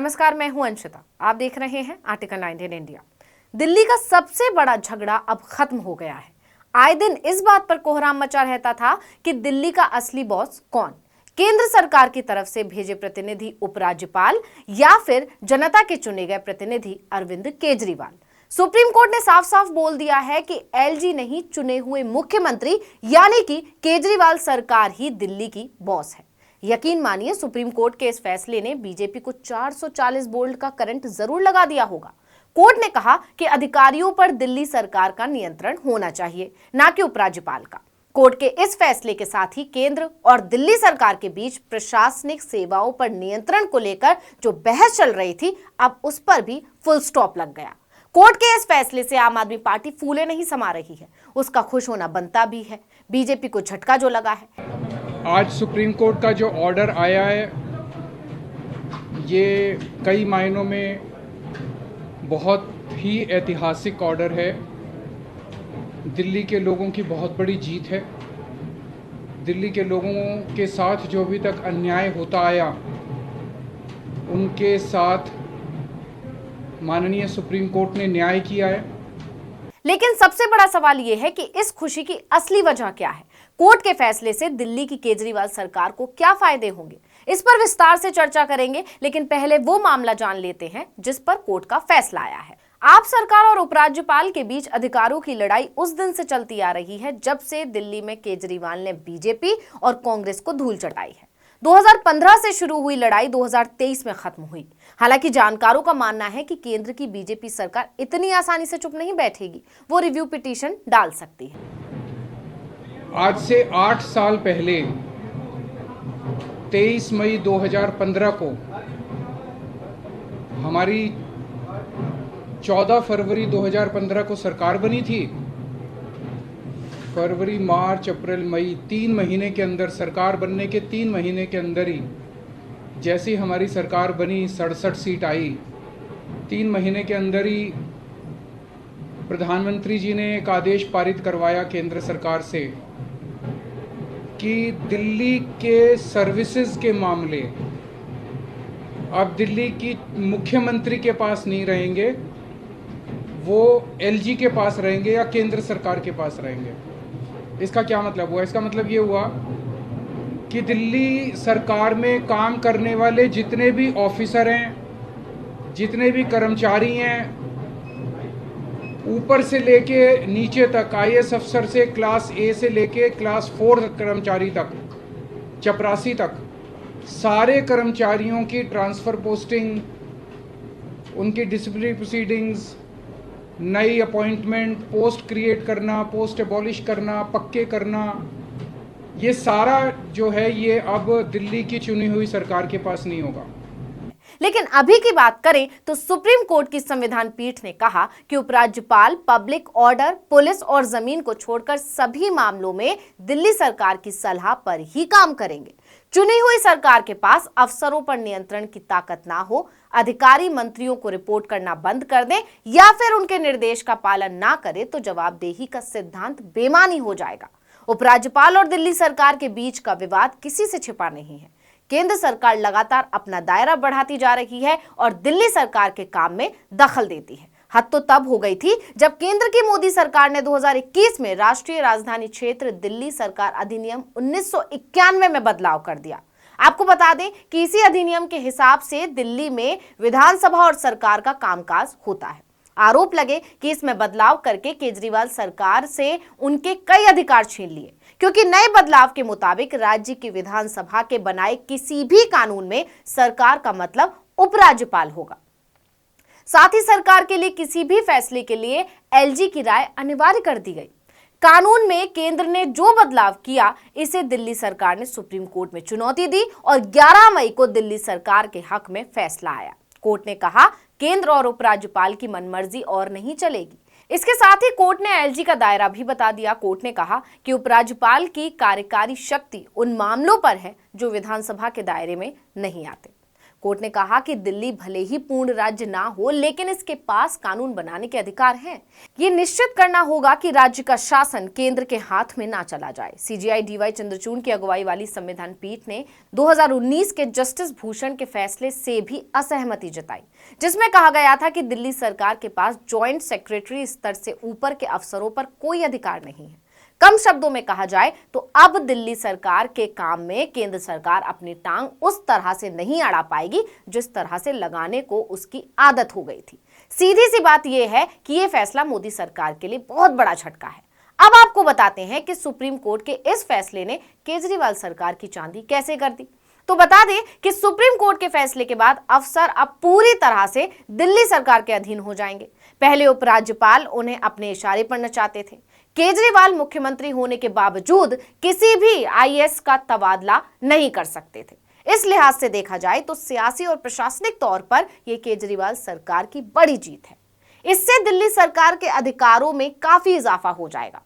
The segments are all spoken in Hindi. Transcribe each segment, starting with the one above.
नमस्कार, मैं हूं अंशिता। आप देख रहे हैं आर्टिकल 19 इंडिया। दिल्ली का सबसे बड़ा झगड़ा अब खत्म हो गया है। आए दिन इस बात पर कोहराम मचा रहता था कि दिल्ली का असली बॉस कौन, केंद्र सरकार की तरफ से भेजे प्रतिनिधि उपराज्यपाल या फिर जनता के चुने गए प्रतिनिधि अरविंद केजरीवाल। सुप्रीम कोर्ट ने साफ साफ बोल दिया है कि एलजी नहीं, चुने हुए मुख्यमंत्री यानी कि केजरीवाल सरकार ही दिल्ली की बॉस है। यकीन मानिए, सुप्रीम कोर्ट के इस फैसले ने बीजेपी को 440 वोल्ट का करंट जरूर लगा दिया होगा। कोर्ट ने कहा कि अधिकारियों पर दिल्ली सरकार का नियंत्रण होना चाहिए, ना कि उपराज्यपाल का। कोर्ट के इस फैसले के साथ ही केंद्र और दिल्ली सरकार के बीच प्रशासनिक सेवाओं पर नियंत्रण को लेकर जो बहस चल रही थी, अब उस पर भी फुल स्टॉप लग गया। कोर्ट के इस फैसले से आम आदमी पार्टी फूले नहीं समा रही है, उसका खुश होना बनता भी है। बीजेपी को झटका जो लगा है, आज सुप्रीम कोर्ट का जो ऑर्डर आया है, ये कई मायनों में बहुत ही ऐतिहासिक ऑर्डर है। दिल्ली के लोगों की बहुत बड़ी जीत है। दिल्ली के लोगों के साथ जो अभी तक अन्याय होता आया, उनके साथ माननीय सुप्रीम कोर्ट ने न्याय किया है। लेकिन सबसे बड़ा सवाल यह है कि इस खुशी की असली वजह क्या है। कोर्ट के फैसले से दिल्ली की केजरीवाल सरकार को क्या फायदे होंगे, इस पर विस्तार से चर्चा करेंगे। लेकिन पहले वो मामला जान लेते हैं जिस पर कोर्ट का फैसला आया है। आप सरकार और उपराज्यपाल के बीच अधिकारों की लड़ाई उस दिन से चलती आ रही है जब से दिल्ली में केजरीवाल ने बीजेपी और कांग्रेस को धूल चटाई है। 2015 से शुरू हुई लड़ाई 2023 में खत्म हुई। हालांकि जानकारों का मानना है कि केंद्र की बीजेपी सरकार इतनी आसानी से चुप नहीं बैठेगी, वो रिव्यू पिटीशन डाल सकती है। आज से 8 साल पहले 23 मई 2015 को हमारी 14 फरवरी 2015 को सरकार बनी थी। फरवरी, मार्च, अप्रैल, मई 3 महीने के अंदर, सरकार बनने के 3 महीने के अंदर ही जैसी हमारी सरकार बनी, 67 सीट आई। 3 महीने के अंदर ही प्रधानमंत्री जी ने एक आदेश पारित करवाया केंद्र सरकार से कि दिल्ली के सर्विसेज के मामले अब दिल्ली की मुख्यमंत्री के पास नहीं रहेंगे, वो एलजी के पास रहेंगे या केंद्र सरकार के पास रहेंगे। इसका क्या मतलब हुआ? इसका मतलब ये हुआ कि दिल्ली सरकार में काम करने वाले जितने भी ऑफिसर हैं, जितने भी कर्मचारी हैं, ऊपर से लेके नीचे तक, आईएएस अफसर से क्लास ए से लेके क्लास 4 कर्मचारी तक, चपरासी तक, सारे कर्मचारियों की ट्रांसफ़र पोस्टिंग, उनकी डिसिप्लिनरी प्रोसीडिंग्स, नई अपॉइंटमेंट, पोस्ट क्रिएट करना, पोस्ट एबॉलिश करना, पक्के करना, ये सारा जो है ये अब दिल्ली की चुनी हुई सरकार के पास नहीं होगा। लेकिन अभी की बात करें तो सुप्रीम कोर्ट की संविधान पीठ ने कहा कि उपराज्यपाल पब्लिक ऑर्डर, पुलिस और जमीन को छोड़कर सभी मामलों में दिल्ली सरकार की सलाह पर ही काम करेंगे। चुनी हुई सरकार के पास अफसरों पर नियंत्रण की ताकत ना हो, अधिकारी मंत्रियों को रिपोर्ट करना बंद कर दें या फिर उनके निर्देश का पालन ना करे तो जवाबदेही का सिद्धांत बेमानी हो जाएगा। उपराज्यपाल और दिल्ली सरकार के बीच का विवाद किसी से छिपा नहीं है। केंद्र सरकार लगातार अपना दायरा बढ़ाती जा रही है और दिल्ली सरकार के काम में दखल देती है। हद तो तब हो गई थी जब केंद्र की मोदी सरकार ने 2021 में राष्ट्रीय राजधानी क्षेत्र दिल्ली सरकार अधिनियम 1991 में बदलाव कर दिया। आपको बता दें कि इसी अधिनियम के हिसाब से दिल्ली में विधानसभा और सरकार का कामकाज होता है। आरोप लगे कि इसमें बदलाव करके केजरीवाल सरकार से उनके कई अधिकार छीन लिए, क्योंकि नए बदलाव के मुताबिक राज्य की विधानसभा के बनाए किसी भी कानून में सरकार का मतलब उपराज्यपाल होगा। साथ ही सरकार के लिए किसी भी फैसले के लिए एलजी की राय अनिवार्य कर दी गई। कानून में केंद्र ने जो बदलाव किया, इसे दिल्ली सरकार ने सुप्रीम कोर्ट में चुनौती दी और 11 मई को दिल्ली सरकार के हक में फैसला आया। कोर्ट ने कहा केंद्र और उपराज्यपाल की मनमर्जी और नहीं चलेगी। इसके साथ ही कोर्ट ने एलजी का दायरा भी बता दिया। कोर्ट ने कहा कि उपराज्यपाल की कार्यकारी शक्ति उन मामलों पर है जो विधानसभा के दायरे में नहीं आते। कोर्ट ने कहा कि दिल्ली भले ही पूर्ण राज्य ना हो, लेकिन इसके पास कानून बनाने के अधिकार हैं। ये निश्चित करना होगा कि राज्य का शासन केंद्र के हाथ में ना चला जाए। सीजेआई डीवाई चंद्रचूड़ की अगुवाई वाली संविधान पीठ ने 2019 के जस्टिस भूषण के फैसले से भी असहमति जताई, जिसमें कहा गया था कि दिल्ली सरकार के पास ज्वाइंट सेक्रेटरी स्तर से ऊपर के अफसरों पर कोई अधिकार नहीं है। कम शब्दों में कहा जाए तो अब दिल्ली सरकार के काम में केंद्र सरकार अपनी टांग उस तरह से नहीं अड़ा पाएगी जिस तरह से लगाने को उसकी आदत हो गई थी। सीधी सी बात यह है कि यह फैसला मोदी सरकार के लिए बहुत बड़ा झटका है। अब आपको बताते हैं कि सुप्रीम कोर्ट के इस फैसले ने केजरीवाल सरकार की चांदी कैसे कर दी। तो बता दें कि सुप्रीम कोर्ट के फैसले के बाद अफसर अब पूरी तरह से दिल्ली सरकार के अधीन हो जाएंगे। पहले उपराज्यपाल उन्हें अपने इशारे पर नचाते थे। केजरीवाल मुख्यमंत्री होने के बावजूद किसी भी आईएएस का तबादला नहीं कर सकते थे। इस लिहाज से देखा जाए तो सियासी और प्रशासनिक तौर पर यह केजरीवाल सरकार की बड़ी जीत है। इससे दिल्ली सरकार के अधिकारों में काफी इजाफा हो जाएगा।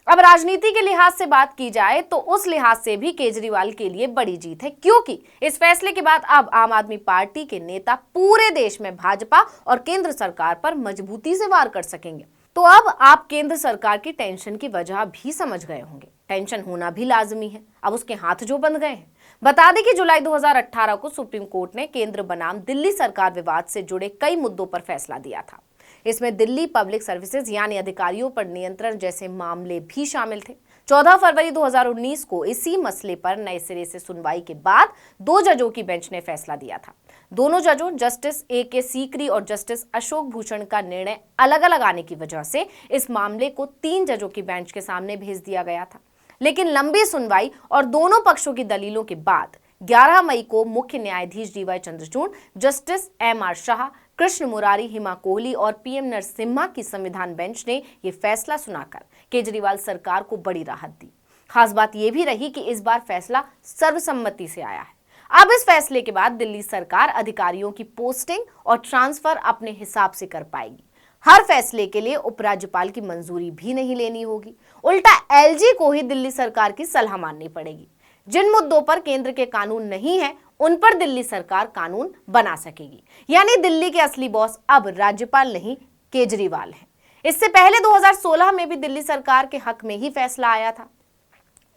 अब राजनीति के लिहाज से बात की जाए तो उस लिहाज से भी केजरीवाल के लिए बड़ी जीत है, क्योंकि इस फैसले के बाद अब आम आदमी पार्टी के नेता पूरे देश में भाजपा और केंद्र सरकार पर मजबूती से वार कर सकेंगे। तो अब आप केंद्र सरकार की टेंशन की वजह भी समझ गए होंगे। टेंशन होना भी लाजमी है, अब उसके हाथ जो बंध गए हैं। बता दें कि जुलाई 2018 को सुप्रीम कोर्ट ने केंद्र बनाम दिल्ली सरकार विवाद से जुड़े कई मुद्दों पर फैसला दिया था। इसमें दिल्ली पब्लिक सर्विसेज यानी अधिकारियों पर नियंत्रण जैसे मामले भी शामिल थे। 14 फरवरी 2019 को इसी मसले पर नए सिरे से सुनवाई के बाद 2 जजों की बेंच ने फैसला दिया था। दोनों जजों जस्टिस ए.के. सीकरी और जस्टिस अशोक भूषण का निर्णय अलग अलग आने की वजह से इस मामले को 3 जजों की बेंच के सामने भेज दिया गया था। लेकिन लंबी सुनवाई और दोनों पक्षों की दलीलों के बाद 11 मई को मुख्य न्यायाधीश DY Chandrachud, justice MR. Shah, Krishna Murari, Hima Kohli और पीएम नरसिम्हा की संविधान बेंच ने यह फैसला सुनाकर केजरीवाल सरकार को बड़ी राहत दी। खास बात यह भी रही कि इस बार फैसला सर्वसम्मति से आया है। अब इस फैसले के बाद दिल्ली सरकार अधिकारियों की पोस्टिंग और ट्रांसफर अपने हिसाब से कर पाएगी। हर फैसले के लिए उपराज्यपाल की मंजूरी भी नहीं लेनी होगी, उल्टा एलजी को ही दिल्ली सरकार की सलाह माननी पड़ेगी। जिन मुद्दों पर केंद्र के कानून नहीं है, उन पर दिल्ली सरकार कानून बना सकेगी। यानी दिल्ली के असली बॉस अब राज्यपाल नहीं, केजरीवाल है। इससे पहले 2016 में भी दिल्ली सरकार के हक में ही फैसला आया था।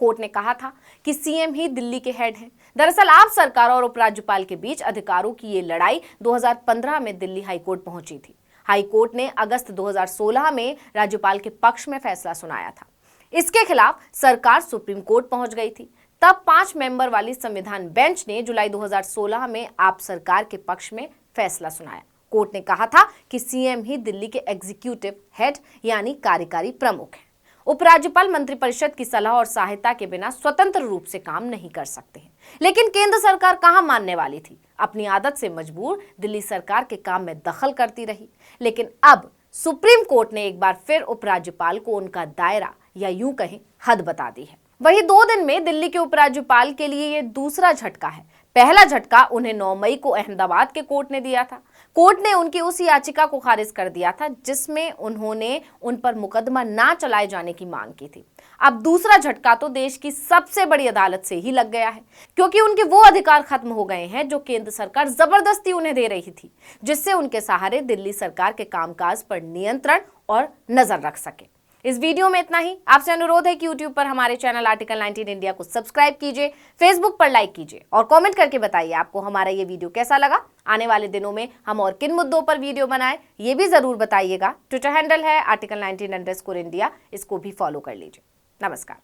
कोर्ट ने कहा था कि सीएम ही दिल्ली के हेड हैं। दरअसल आप सरकार और उपराज्यपाल के बीच अधिकारों की ये लड़ाई 2015 में दिल्ली हाईकोर्ट पहुंची थी। हाईकोर्ट ने अगस्त 2016 में राज्यपाल के पक्ष में फैसला सुनाया था। इसके खिलाफ सरकार सुप्रीम कोर्ट पहुंच गई थी। तब 5 मेंबर वाली संविधान बेंच ने जुलाई 2016 में आप सरकार के पक्ष में फैसला सुनाया। कोर्ट ने कहा था कि सीएम ही दिल्ली के एग्जीक्यूटिव हेड यानी कार्यकारी प्रमुख हैं। उपराज्यपाल मंत्रिपरिषद की सलाह और सहायता के बिना स्वतंत्र रूप से काम नहीं कर सकते हैं। लेकिन केंद्र सरकार कहां मानने वाली थी। अपनी आदत से मजबूर दिल्ली सरकार के काम में दखल करती रही। लेकिन अब सुप्रीम कोर्ट ने एक बार फिर उपराज्यपाल को उनका दायरा या यूं कहें हद बता दी है। वही 2 दिन में दिल्ली के उपराज्यपाल के लिए यह दूसरा झटका है। पहला झटका उन्हें 9 मई को अहमदाबाद के कोर्ट ने दिया था। कोर्ट ने उनकी उस याचिका को खारिज कर दिया था जिसमें उन्होंने उन पर मुकदमा ना चलाए जाने की मांग की थी। अब दूसरा झटका तो देश की सबसे बड़ी अदालत से ही लग गया है, क्योंकि उनके वो अधिकार खत्म हो गए हैं जो केंद्र सरकार जबरदस्ती उन्हें दे रही थी, जिससे उनके सहारे दिल्ली सरकार के कामकाज पर नियंत्रण और नजर रख सके। इस वीडियो में इतना ही। आपसे अनुरोध है कि YouTube पर हमारे चैनल आर्टिकल 19 इंडिया को सब्सक्राइब कीजिए, Facebook पर लाइक कीजिए और कमेंट करके बताइए आपको हमारा ये वीडियो कैसा लगा। आने वाले दिनों में हम और किन मुद्दों पर वीडियो बनाएं ये भी जरूर बताइएगा। ट्विटर हैंडल है article19_India, इसको भी फॉलो कर लीजिए। नमस्कार।